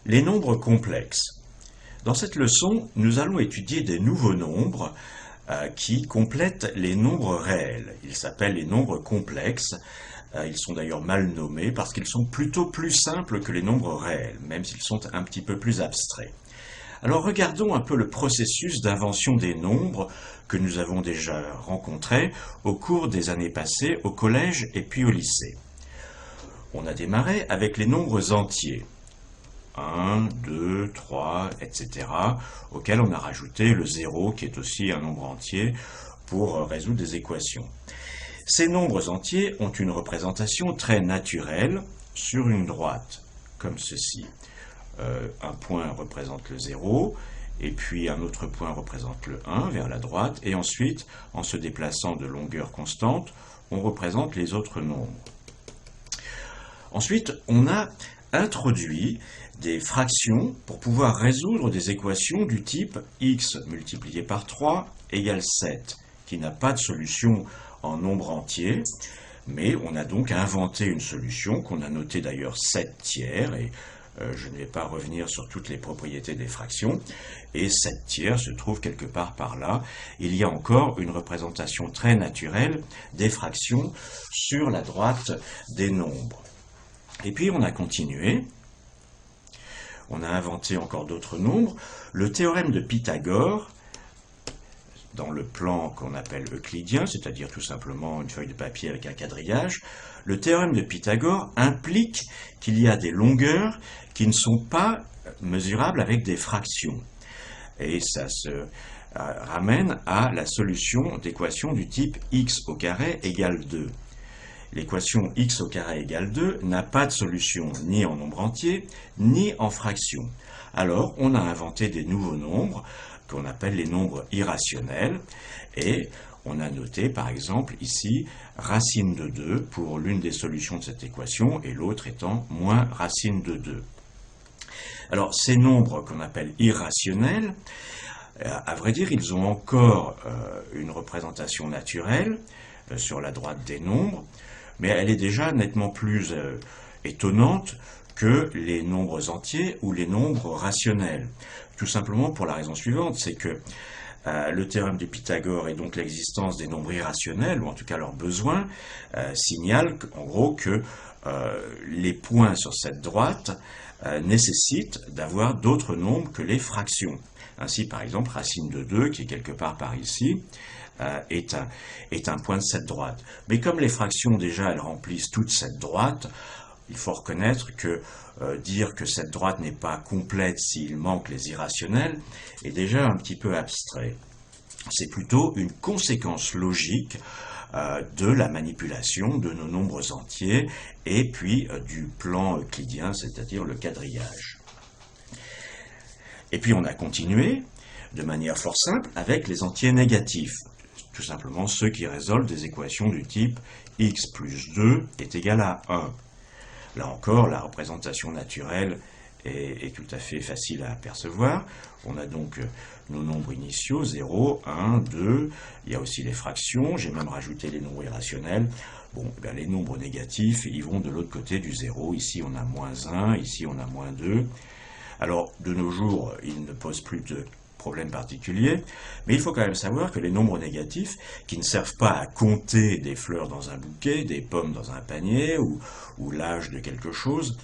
Les nombres complexes. Dans cette leçon, nous allons étudier des nouveaux nombres qui complètent les nombres réels. Ils s'appellent les nombres complexes. Ils sont d'ailleurs mal nommés parce qu'ils sont plutôt plus simples que les nombres réels, même s'ils sont un petit peu plus abstraits. Alors regardons un peu le processus d'invention des nombres que nous avons déjà rencontré au cours des années passées au collège et puis au lycée. On a démarré avec les nombres entiers. 1, 2, 3, etc., auquel on a rajouté le 0, qui est aussi un nombre entier, pour résoudre des équations. Ces nombres entiers ont une représentation très naturelle sur une droite, comme ceci. Un point représente le 0, et puis un autre point représente le 1 vers la droite, et ensuite, en se déplaçant de longueur constante, on représente les autres nombres. Ensuite, on a introduit des fractions pour pouvoir résoudre des équations du type x multiplié par 3 égale 7, qui n'a pas de solution en nombre entier, mais on a donc inventé une solution qu'on a notée d'ailleurs 7 tiers, et je ne vais pas revenir sur toutes les propriétés des fractions, et 7 tiers se trouve quelque part par là. Il y a encore une représentation très naturelle des fractions sur la droite des nombres. Et puis on a continué, on a inventé encore d'autres nombres. Le théorème de Pythagore, dans le plan qu'on appelle euclidien, c'est-à-dire tout simplement une feuille de papier avec un quadrillage, le théorème de Pythagore implique qu'il y a des longueurs qui ne sont pas mesurables avec des fractions. Et ça se ramène à la solution d'équations du type x au carré égale 2. L'équation x au carré égale 2 n'a pas de solution ni en nombre entier, ni en fraction. Alors, on a inventé des nouveaux nombres qu'on appelle les nombres irrationnels, et on a noté, par exemple, ici, racine de 2 pour l'une des solutions de cette équation, et l'autre étant moins racine de 2. Alors, ces nombres qu'on appelle irrationnels, à vrai dire, ils ont encore une représentation naturelle sur la droite des nombres, mais elle est déjà nettement plus étonnante que les nombres entiers ou les nombres rationnels. Tout simplement pour la raison suivante, c'est que le théorème de Pythagore et donc l'existence des nombres irrationnels, ou en tout cas leurs besoins, signalent en gros que les points sur cette droite nécessitent d'avoir d'autres nombres que les fractions. Ainsi, par exemple, racine de 2, qui est quelque part par ici, est un point de cette droite. Mais comme les fractions, déjà, elles remplissent toute cette droite, il faut reconnaître que dire que cette droite n'est pas complète s'il manque les irrationnels est déjà un petit peu abstrait. C'est plutôt une conséquence logique de la manipulation de nos nombres entiers et puis du plan euclidien, c'est-à-dire le quadrillage. Et puis on a continué de manière fort simple avec les entiers négatifs. Tout simplement ceux qui résolvent des équations du type x plus 2 est égal à 1. Là encore, la représentation naturelle est tout à fait facile à apercevoir. On a donc nos nombres initiaux, 0, 1, 2, il y a aussi les fractions, j'ai même rajouté les nombres irrationnels. Bon, eh bien, les nombres négatifs, ils vont de l'autre côté du 0. Ici, on a moins 1, ici, on a moins 2. Alors, de nos jours, ils ne posent plus de problème particulier, mais il faut quand même savoir que les nombres négatifs, qui ne servent pas à compter des fleurs dans un bouquet, des pommes dans un panier, ou l'âge de quelque chose,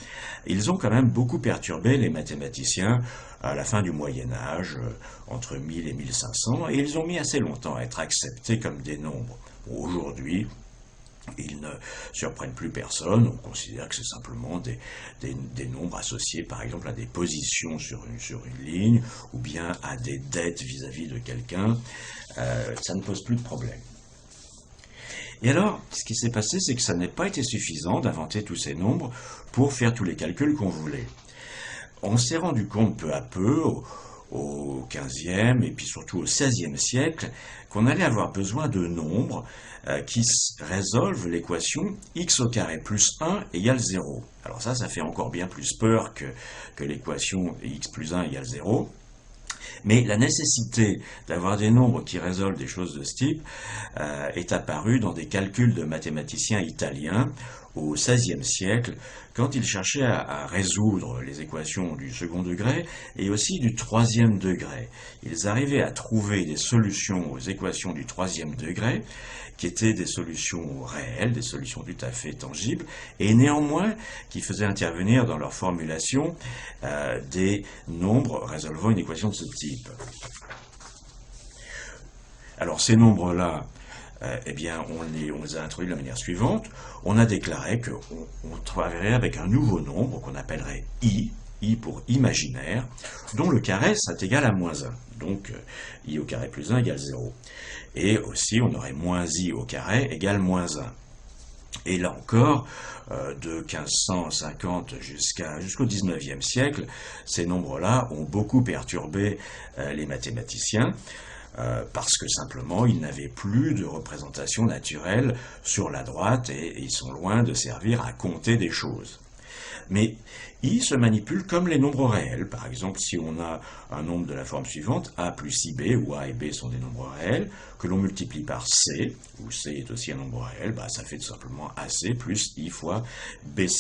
ils ont quand même beaucoup perturbé les mathématiciens à la fin du Moyen-Âge, entre 1000 et 1500, et ils ont mis assez longtemps à être acceptés comme des nombres. Aujourd'hui, ils ne surprennent plus personne, on considère que c'est simplement des nombres associés par exemple à des positions sur une ligne, ou bien à des dettes vis-à-vis de quelqu'un, ça ne pose plus de problème. Et alors, ce qui s'est passé, c'est que ça n'a pas été suffisant d'inventer tous ces nombres pour faire tous les calculs qu'on voulait. On s'est rendu compte peu à peu, au XVe et puis surtout au XVIe siècle, qu'on allait avoir besoin de nombres qui résolvent l'équation x au carré plus 1 égale 0. Alors ça fait encore bien plus peur que l'équation x plus 1 égale 0. Mais la nécessité d'avoir des nombres qui résolvent des choses de ce type est apparue dans des calculs de mathématiciens italiens au XVIe siècle, quand ils cherchaient à résoudre les équations du second degré et aussi du troisième degré. Ils arrivaient à trouver des solutions aux équations du troisième degré, qui étaient des solutions réelles, des solutions tout à fait tangibles, et néanmoins qui faisaient intervenir dans leur formulation des nombres résolvant une équation de ce type. Alors ces nombres-là, eh bien, on les a introduits de la manière suivante. On a déclaré qu'on travaillerait avec un nouveau nombre qu'on appellerait i pour imaginaire, dont le carré sera égal à moins 1. Donc, i au carré plus 1 égale 0. Et aussi, on aurait moins i au carré égale moins 1. Et là encore, de 1550 jusqu'au 19e siècle, ces nombres-là ont beaucoup perturbé les mathématiciens, parce que simplement ils n'avaient plus de représentation naturelle sur la droite et ils sont loin de servir à compter des choses. Mais i se manipule comme les nombres réels. Par exemple, si on a un nombre de la forme suivante, a plus ib, où a et b sont des nombres réels, que l'on multiplie par c, où c est aussi un nombre réel, bah, ça fait tout simplement ac plus i fois bc.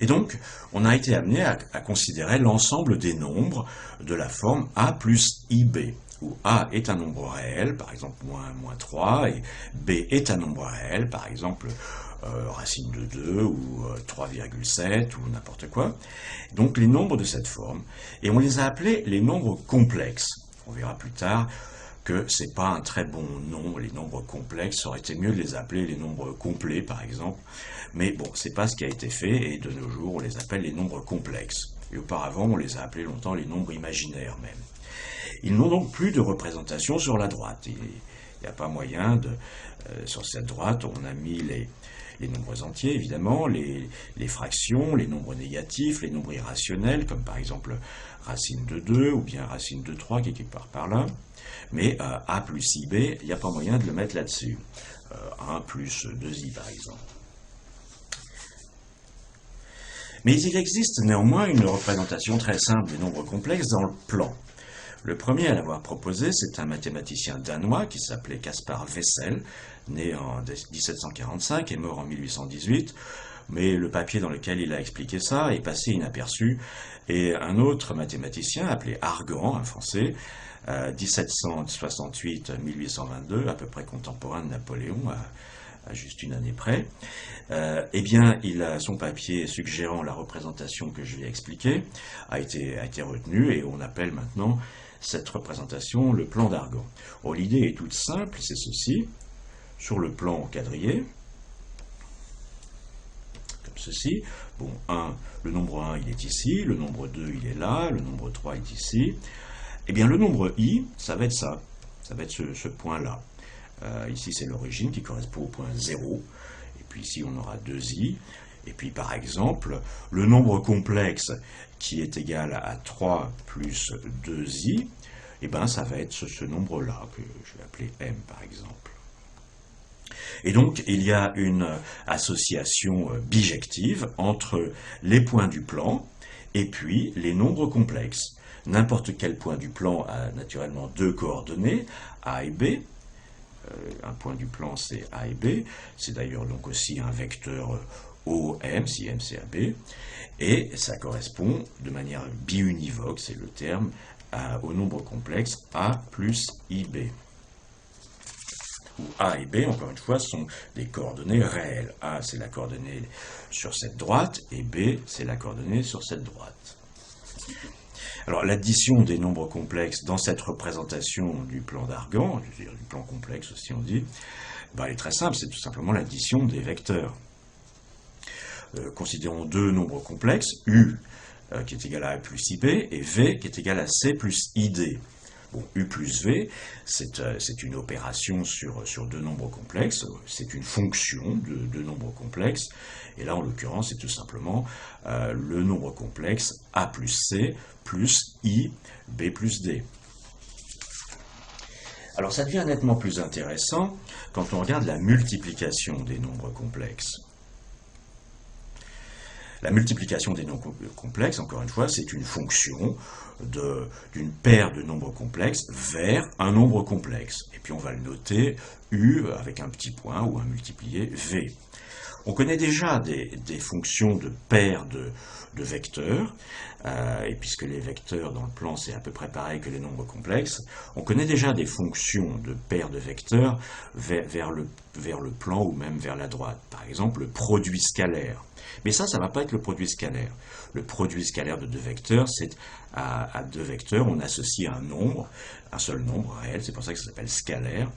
Et donc, on a été amené à considérer l'ensemble des nombres de la forme a plus ib, où a est un nombre réel, par exemple moins 3, et b est un nombre réel, par exemple racine de 2, ou 3,7, ou n'importe quoi. Donc les nombres de cette forme, et on les a appelés les nombres complexes. On verra plus tard que c'est pas un très bon nom, les nombres complexes, ça aurait été mieux de les appeler les nombres complets, par exemple. Mais bon, c'est pas ce qui a été fait, et de nos jours, on les appelle les nombres complexes. Et auparavant, on les a appelés longtemps les nombres imaginaires, même. Ils n'ont donc plus de représentation sur la droite. Il n'y a pas moyen de... sur cette droite, on a mis les nombres entiers, évidemment, les fractions, les nombres négatifs, les nombres irrationnels, comme par exemple racine de 2, ou bien racine de 3, qui est quelque part par là. Mais a plus ib, il n'y a pas moyen de le mettre là-dessus. 1 plus 2i, par exemple. Mais il existe néanmoins une représentation très simple des nombres complexes dans le plan. Le premier à l'avoir proposé, c'est un mathématicien danois qui s'appelait Caspar Wessel, né en 1745 et mort en 1818, mais le papier dans lequel il a expliqué ça est passé inaperçu, et un autre mathématicien appelé Argan, un Français, 1768-1822, à peu près contemporain de Napoléon, à juste une année près, eh bien, son papier suggérant la représentation que je vais expliquer a été retenu, et on appelle maintenant cette représentation le plan d'Argan. L'idée est toute simple, c'est ceci. Sur le plan quadrillé, comme ceci, bon, le nombre 1 il est ici, le nombre 2 il est là, le nombre 3 est ici. Eh bien, le nombre i, ça va être ça va être ce point-là. Ici, c'est l'origine qui correspond au point 0, et puis ici, on aura 2i, et puis par exemple, le nombre complexe qui est égal à 3 plus 2i, eh ben, ça va être ce nombre-là, que je vais appeler m par exemple. Et donc, il y a une association bijective entre les points du plan et puis les nombres complexes. N'importe quel point du plan a naturellement deux coordonnées, a et b. Un point du plan, c'est a et b. C'est d'ailleurs donc aussi un vecteur OM, si m c'est AB. Et ça correspond de manière biunivoque, c'est le terme, au nombre complexe a plus ib. Où a et b, encore une fois, sont des coordonnées réelles. A, c'est la coordonnée sur cette droite, et b, c'est la coordonnée sur cette droite. Alors, l'addition des nombres complexes dans cette représentation du plan d'Argan, c'est-à-dire du plan complexe aussi on dit, ben, elle est très simple, c'est tout simplement l'addition des vecteurs. Considérons deux nombres complexes, u qui est égal à a plus ib, et v qui est égal à c plus id. Bon, u plus v, c'est une opération sur deux nombres complexes, c'est une fonction de deux nombres complexes, et là, en l'occurrence, c'est tout simplement le nombre complexe a plus c plus i, b plus d. Alors, ça devient nettement plus intéressant quand on regarde la multiplication des nombres complexes. La multiplication des nombres complexes, encore une fois, c'est une fonction d'une paire de nombres complexes vers un nombre complexe. Et puis on va le noter U avec un petit point ou un multiplié V. On connaît déjà des fonctions de paires de vecteurs, et puisque les vecteurs dans le plan c'est à peu près pareil que les nombres complexes, on connaît déjà des fonctions de paires de vecteurs vers le plan ou même vers la droite. Par exemple, le produit scalaire. Mais ça ne va pas être le produit scalaire. Le produit scalaire de deux vecteurs, c'est à deux vecteurs, on associe un nombre, un seul nombre réel, c'est pour ça que ça s'appelle scalaire.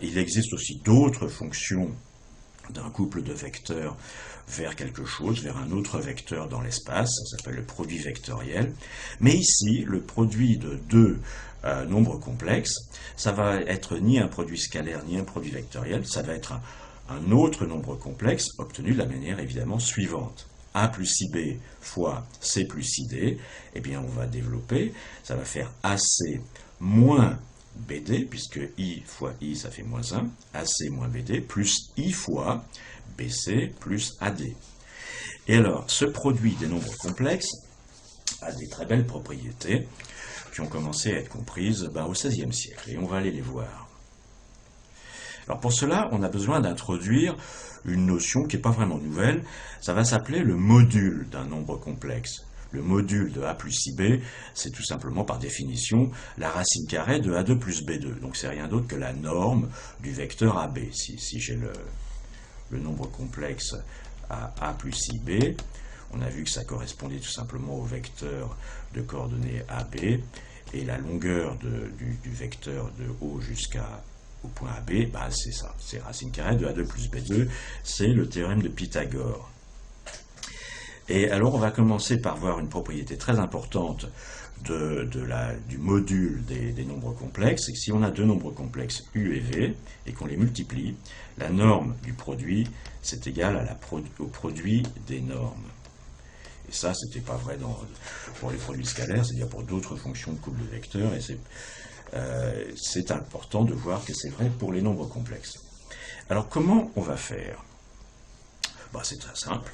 Il existe aussi d'autres fonctions d'un couple de vecteurs vers quelque chose, vers un autre vecteur dans l'espace, ça s'appelle le produit vectoriel. Mais ici, le produit de deux nombres complexes, ça va être ni un produit scalaire ni un produit vectoriel, ça va être un autre nombre complexe obtenu de la manière évidemment suivante. A plus IB fois C plus ID, eh bien on va développer, ça va faire AC moins BD, puisque I fois I, ça fait moins 1, AC moins BD, plus I fois BC plus AD. Et alors, ce produit des nombres complexes a des très belles propriétés qui ont commencé à être comprises au XVIe siècle, et on va aller les voir. Alors pour cela, on a besoin d'introduire une notion qui n'est pas vraiment nouvelle, ça va s'appeler le module d'un nombre complexe. Le module de A plus IB, c'est tout simplement par définition la racine carrée de A2 plus B2. Donc c'est rien d'autre que la norme du vecteur AB. Si j'ai le nombre complexe à A plus IB, on a vu que ça correspondait tout simplement au vecteur de coordonnées AB, et la longueur du vecteur de O jusqu'au point AB, c'est ça, c'est racine carrée de A2 plus B2, c'est le théorème de Pythagore. Et alors on va commencer par voir une propriété très importante du module des nombres complexes, c'est que si on a deux nombres complexes U et V, et qu'on les multiplie, la norme du produit, c'est égal au produit des normes. Et ça, c'était pas vrai pour les produits scalaires, c'est-à-dire pour d'autres fonctions de couple de vecteurs, et c'est important de voir que c'est vrai pour les nombres complexes. Alors comment on va faire? C'est très simple.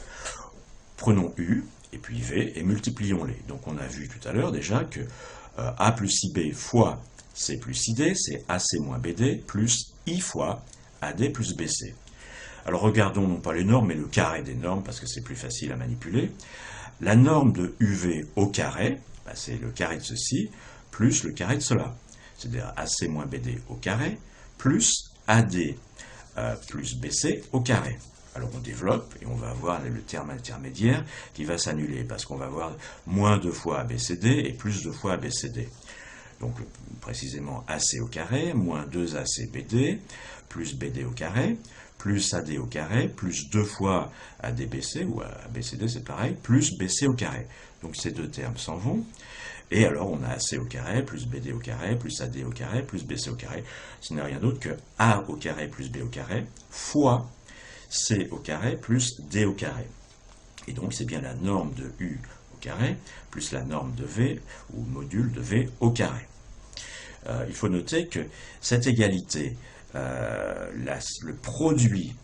Prenons U et puis V et multiplions-les. Donc on a vu tout à l'heure déjà que A plus IB fois C plus ID, c'est AC moins BD plus I fois AD plus BC. Alors regardons non pas les normes, mais le carré des normes, parce que c'est plus facile à manipuler. La norme de UV au carré, c'est le carré de ceci, plus le carré de cela. C'est-à-dire AC moins BD au carré, plus AD plus BC au carré. Alors on développe et on va avoir le terme intermédiaire qui va s'annuler parce qu'on va avoir moins 2 fois ABCD et plus 2 fois ABCD. Donc précisément AC au carré, moins 2ACBD, plus BD au carré, plus AD au carré, plus 2 fois ADBC, ou ABCD c'est pareil, plus BC au carré. Donc ces deux termes s'en vont. Et alors on a AC au carré, plus BD au carré, plus AD au carré, plus BC au carré. Ce n'est rien d'autre que A au carré plus B au carré, fois C au carré plus D au carré. Et donc c'est bien la norme de U au carré plus la norme de V, ou module de V au carré. Il faut noter que cette égalité, le produit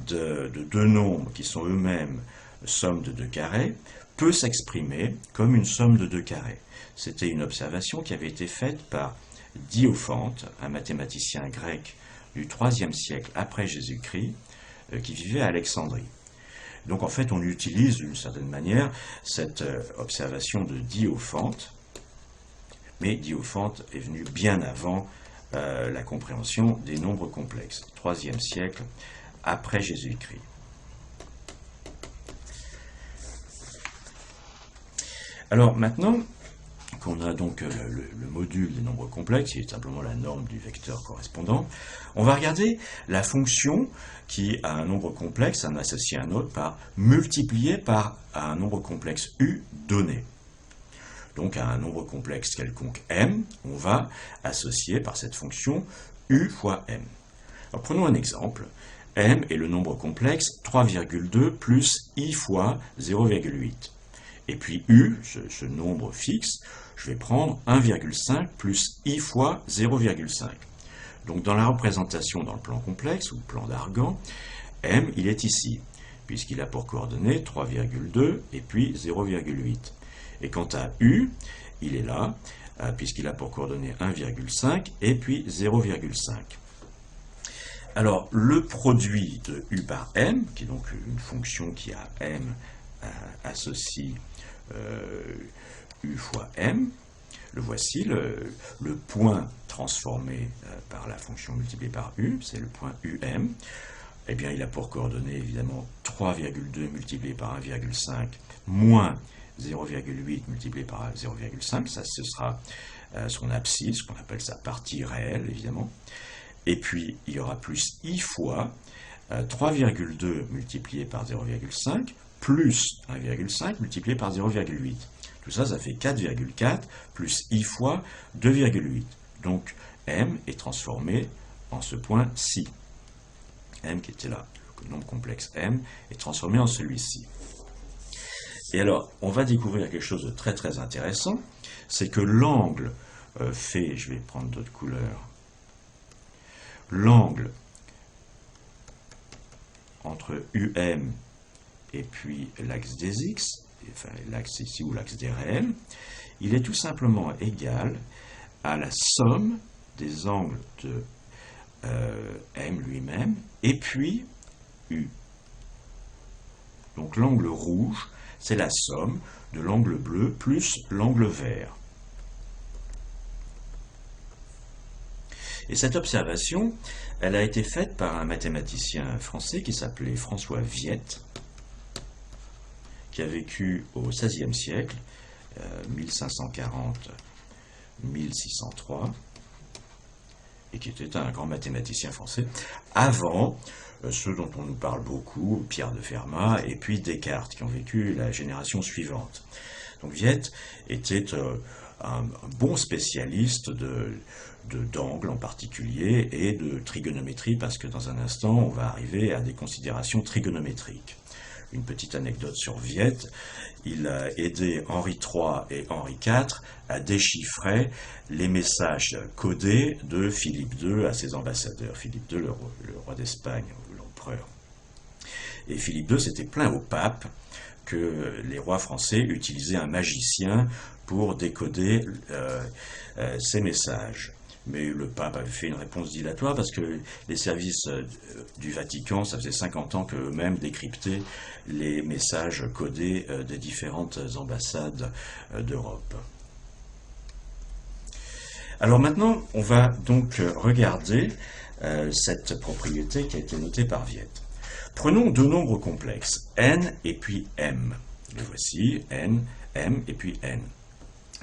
de deux nombres qui sont eux-mêmes somme de deux carrés, peut s'exprimer comme une somme de deux carrés. C'était une observation qui avait été faite par Diophante, un mathématicien grec du IIIe siècle après Jésus-Christ, qui vivait à Alexandrie. Donc en fait, on utilise d'une certaine manière cette observation de Diophante, mais Diophante est venu bien avant la compréhension des nombres complexes, IIIe siècle après Jésus-Christ. Alors maintenant qu'on a donc le module des nombres complexes, qui est simplement la norme du vecteur correspondant, on va regarder la fonction qui a un nombre complexe, un associé à un autre, par multiplié par un nombre complexe U donné. Donc à un nombre complexe quelconque M, on va associer par cette fonction U fois M. Alors prenons un exemple. M est le nombre complexe 3,2 plus I fois 0,8. Et puis U, ce nombre fixe, je vais prendre 1,5 plus I fois 0,5. Donc dans la représentation dans le plan complexe, ou plan d'Argan, M, il est ici. puisqu'il a pour coordonnées 3,2 et puis 0,8. Et quant à U, il est là, puisqu'il a pour coordonnées 1,5 et puis 0,5. Alors, le produit de U par M, qui est donc une fonction qui a M associe U fois M, le voici, le point transformé par la fonction multipliée par U, c'est le point UM. Eh bien, il a pour coordonnées évidemment 3,2 multiplié par 1,5 moins 0,8 multiplié par 0,5, ça ce sera son abscisse, ce qu'on appelle sa partie réelle évidemment. Et puis, il y aura plus I fois 3,2 multiplié par 0,5 plus 1,5 multiplié par 0,8. Tout ça, ça fait 4,4 plus I fois 2,8. Donc, M est transformé en ce point ci. M qui était là, le nombre complexe M, est transformé en celui-ci. Et alors, on va découvrir quelque chose de très très intéressant, c'est que l'angle fait, je vais prendre d'autres couleurs, l'angle entre UM et puis l'axe des X, enfin l'axe ici ou l'axe des réels, il est tout simplement égal à la somme des angles de M lui-même et puis U. Donc l'angle rouge, c'est la somme de l'angle bleu plus l'angle vert. Et cette observation, elle a été faite par un mathématicien français qui s'appelait François Viette, qui a vécu au XVIe siècle, 1540-1603, et qui était un grand mathématicien français, avant ceux dont on nous parle beaucoup, Pierre de Fermat et puis Descartes, qui ont vécu la génération suivante. Donc Viette était un bon spécialiste d'angles en particulier et de trigonométrie, parce que dans un instant, on va arriver à des considérations trigonométriques. Une petite anecdote sur Viette, il a aidé Henri III et Henri IV à déchiffrer les messages codés de Philippe II à ses ambassadeurs. Philippe II, le roi d'Espagne, ou l'empereur. Et Philippe II s'était plaint au pape que les rois français utilisaient un magicien pour décoder ces messages. Mais le pape avait fait une réponse dilatoire parce que les services du Vatican, ça faisait 50 ans qu'eux-mêmes décryptaient les messages codés des différentes ambassades d'Europe. Alors maintenant, on va donc regarder cette propriété qui a été notée par Viette. Prenons deux nombres complexes, n et puis m. Les voici, n, m et puis n.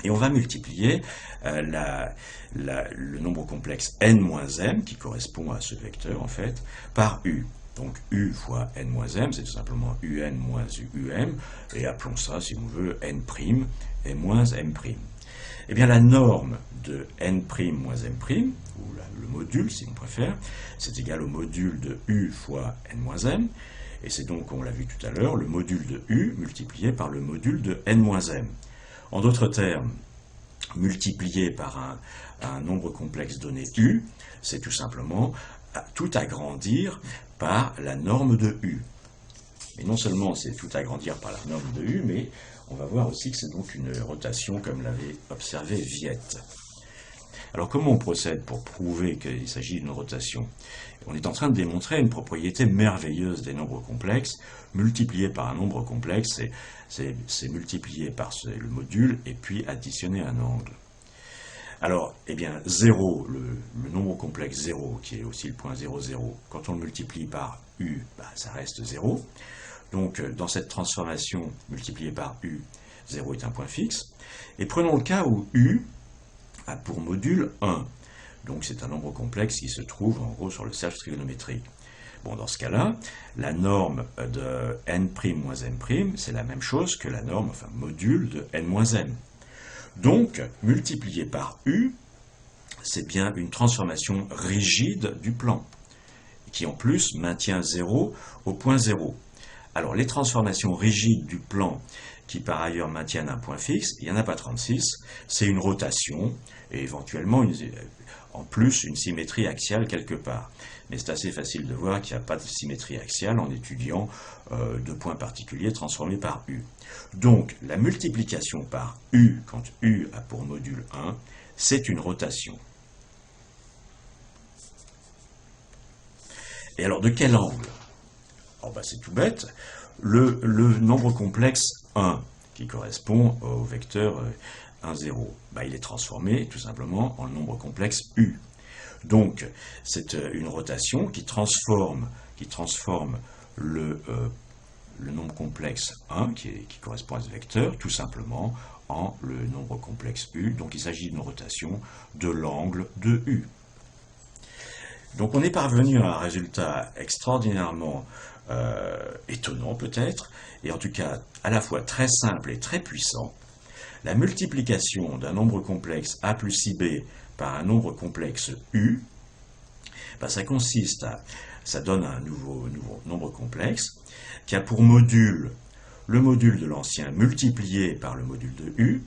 Et on va multiplier le nombre complexe n-m, qui correspond à ce vecteur en fait, par u. Donc u fois n-m, c'est tout simplement un moins um, et appelons ça, si on veut, n' et moins m'. Eh bien la norme de n' moins m', ou le module si on préfère, c'est égal au module de u fois n-m, et c'est donc, on l'a vu tout à l'heure, le module de u multiplié par le module de n-m. En d'autres termes, multiplié par un nombre complexe donné u, c'est tout simplement tout agrandir par la norme de u. Et non seulement c'est tout agrandir par la norme de u, mais on va voir aussi que c'est donc une rotation comme l'avait observé Viette. Alors comment on procède pour prouver qu'il s'agit d'une rotation? On est en train de démontrer une propriété merveilleuse des nombres complexes. Multiplier par un nombre complexe, c'est multiplier par le module et puis additionner un angle. Alors, eh bien, 0, le nombre complexe 0, qui est aussi le point 0, 0, quand on le multiplie par u, ça reste 0. Donc, dans cette transformation multipliée par u, 0 est un point fixe. Et prenons le cas où u a pour module 1. Donc c'est un nombre complexe qui se trouve en gros sur le cercle trigonométrique. Bon, dans ce cas-là, la norme de n' moins m', c'est la même chose que la norme, enfin module de n moins m. Donc, multiplié par u, c'est bien une transformation rigide du plan, qui en plus maintient 0 au point 0. Alors, les transformations rigides du plan qui par ailleurs maintiennent un point fixe, il n'y en a pas 36, c'est une rotation, et éventuellement, en plus, une symétrie axiale quelque part. Mais c'est assez facile de voir qu'il n'y a pas de symétrie axiale en étudiant deux points particuliers transformés par U. Donc, la multiplication par U, quand U a pour module 1, c'est une rotation. Et alors, de quel angle? Oh, bah, c'est tout bête. Le nombre complexe 1, qui correspond au vecteur 1, 0, bah, il est transformé tout simplement en nombre complexe U. Donc, c'est une rotation qui transforme le nombre complexe 1, qui correspond à ce vecteur, tout simplement en le nombre complexe U. Donc, il s'agit d'une rotation de l'angle de U. Donc, on est parvenu à un résultat extraordinairement étonnant peut-être, et en tout cas à la fois très simple et très puissant. La multiplication d'un nombre complexe a plus ib par un nombre complexe u, ben ça donne un nouveau nombre complexe qui a pour module le module de l'ancien multiplié par le module de u,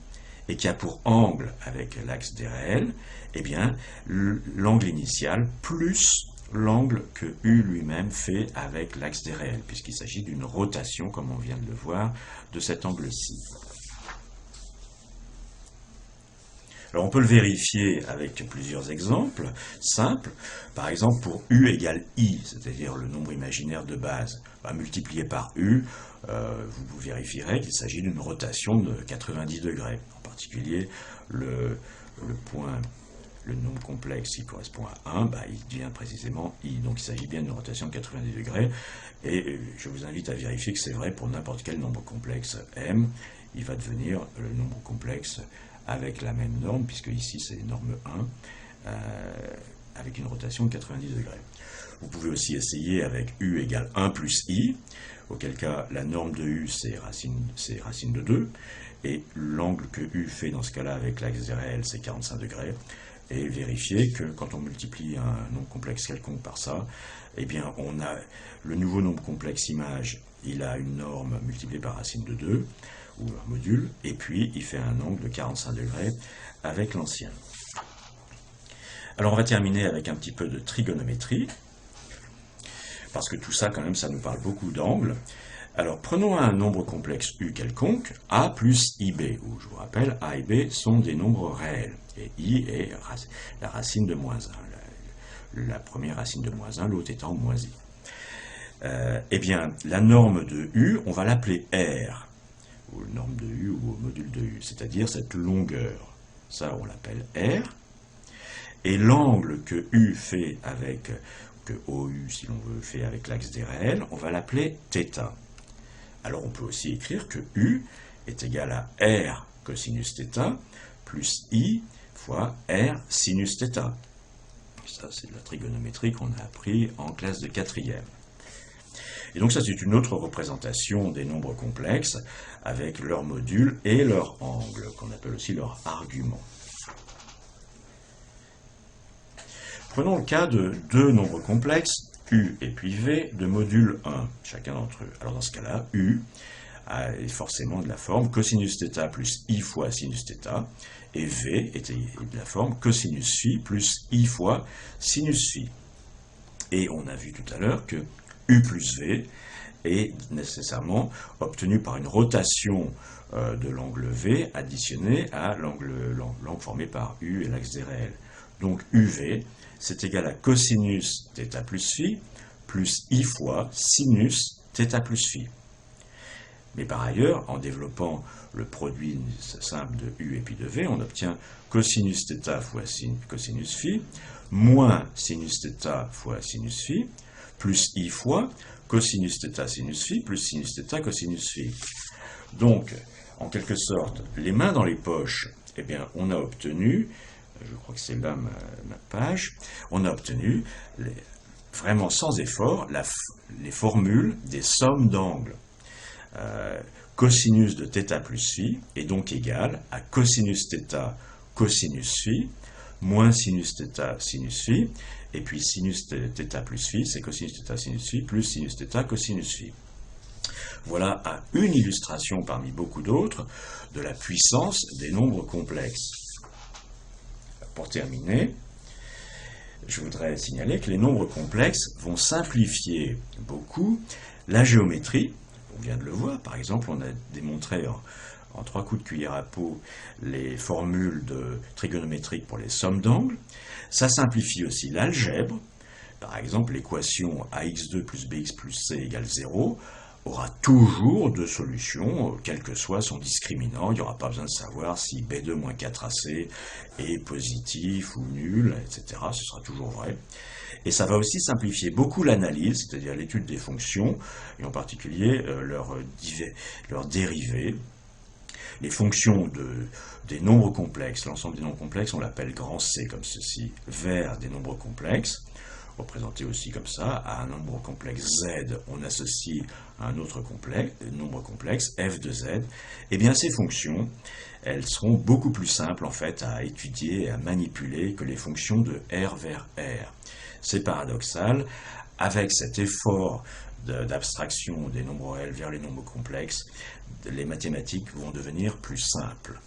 et qui a pour angle avec l'axe des réels, eh bien, l'angle initial plus l'angle que U lui-même fait avec l'axe des réels, puisqu'il s'agit d'une rotation, comme on vient de le voir, de cet angle-ci. Alors on peut le vérifier avec plusieurs exemples simples. Par exemple, pour U égale I, c'est-à-dire le nombre imaginaire de base, multiplié par U, vous vérifierez qu'il s'agit d'une rotation de 90 degrés. En particulier, le nombre complexe qui correspond à 1, il devient précisément I. Donc il s'agit bien d'une rotation de 90 degrés. Et je vous invite à vérifier que c'est vrai pour n'importe quel nombre complexe M. Il va devenir le nombre complexe avec la même norme, puisque ici c'est norme 1, avec une rotation de 90 degrés. Vous pouvez aussi essayer avec U égale 1 plus I, auquel cas la norme de U c'est racine de 2, et l'angle que U fait dans ce cas-là avec l'axe des réels c'est 45 degrés, et vérifier que quand on multiplie un nombre complexe quelconque par ça, eh bien on a le nouveau nombre complexe image, il a une norme multipliée par racine de 2, ou un module, et puis il fait un angle de 45 degrés avec l'ancien. Alors on va terminer avec un petit peu de trigonométrie, parce que tout ça quand même ça nous parle beaucoup d'angles. Alors prenons un nombre complexe U quelconque, A plus IB, où je vous rappelle A et B sont des nombres réels, et I est la racine de moins 1, la première racine de moins 1, l'autre étant moins I. Eh bien la norme de U, on va l'appeler R, ou norme de U ou au module de U, c'est-à-dire cette longueur. Ça, on l'appelle R. Et l'angle que U fait avec, que OU, si l'on veut, fait avec l'axe des réels, on va l'appeler θ. Alors, on peut aussi écrire que U est égal à R cosinus θ plus I fois R sinus θ. Ça, c'est de la trigonométrie qu'on a appris en classe de 4e. Et donc ça, c'est une autre représentation des nombres complexes avec leur module et leur angle, qu'on appelle aussi leur argument. Prenons le cas de deux nombres complexes, U et puis V, de module 1, chacun d'entre eux. Alors dans ce cas-là, U est forcément de la forme cosinus θ plus I fois sinus θ, et V est de la forme cosinus phi plus I fois sinus phi. Et on a vu tout à l'heure que U plus V est nécessairement obtenu par une rotation de l'angle V additionné à l'angle formé par U et l'axe des réels. Donc UV, c'est égal à cosinus θ plus phi plus I fois sinus θ plus phi. Mais par ailleurs, en développant le produit simple de U et puis de V, on obtient cosinus θ fois cosinus phi moins sinus θ fois sinus phi plus I fois cosinus θ sinus phi plus sinus θ cosinus phi. Donc, en quelque sorte, les mains dans les poches, eh bien, on a obtenu, je crois que c'est là ma page, on a obtenu, vraiment sans effort, les formules des sommes d'angles. Cosinus de θ plus phi est donc égal à cosinus θ cosinus phi moins sinus θ sinus phi, et puis sinus θ plus phi, c'est cosinus θ sinus phi plus sinus θ cosinus phi. Voilà une illustration parmi beaucoup d'autres de la puissance des nombres complexes. Pour terminer, je voudrais signaler que les nombres complexes vont simplifier beaucoup la géométrie. On vient de le voir, par exemple, on a démontré en 3 coups de cuillère à peau les formules trigonométriques pour les sommes d'angles. Ça simplifie aussi l'algèbre. Par exemple, l'équation ax2 plus bx plus c égale 0 aura toujours deux solutions, quel que soit son discriminant. Il n'y aura pas besoin de savoir si b2 moins 4ac est positif ou nul, etc. Ce sera toujours vrai. Et ça va aussi simplifier beaucoup l'analyse, c'est-à-dire l'étude des fonctions, et en particulier leurs dérivées. Les fonctions des nombres complexes, l'ensemble des nombres complexes, on l'appelle grand C comme ceci, vers des nombres complexes, représenté aussi comme ça. À un nombre complexe Z, on associe un autre nombre complexe, f de Z. Et bien ces fonctions, elles seront beaucoup plus simples en fait à étudier et à manipuler que les fonctions de R vers R. C'est paradoxal, avec cet effort d'abstraction des nombres réels vers les nombres complexes, les mathématiques vont devenir plus simples.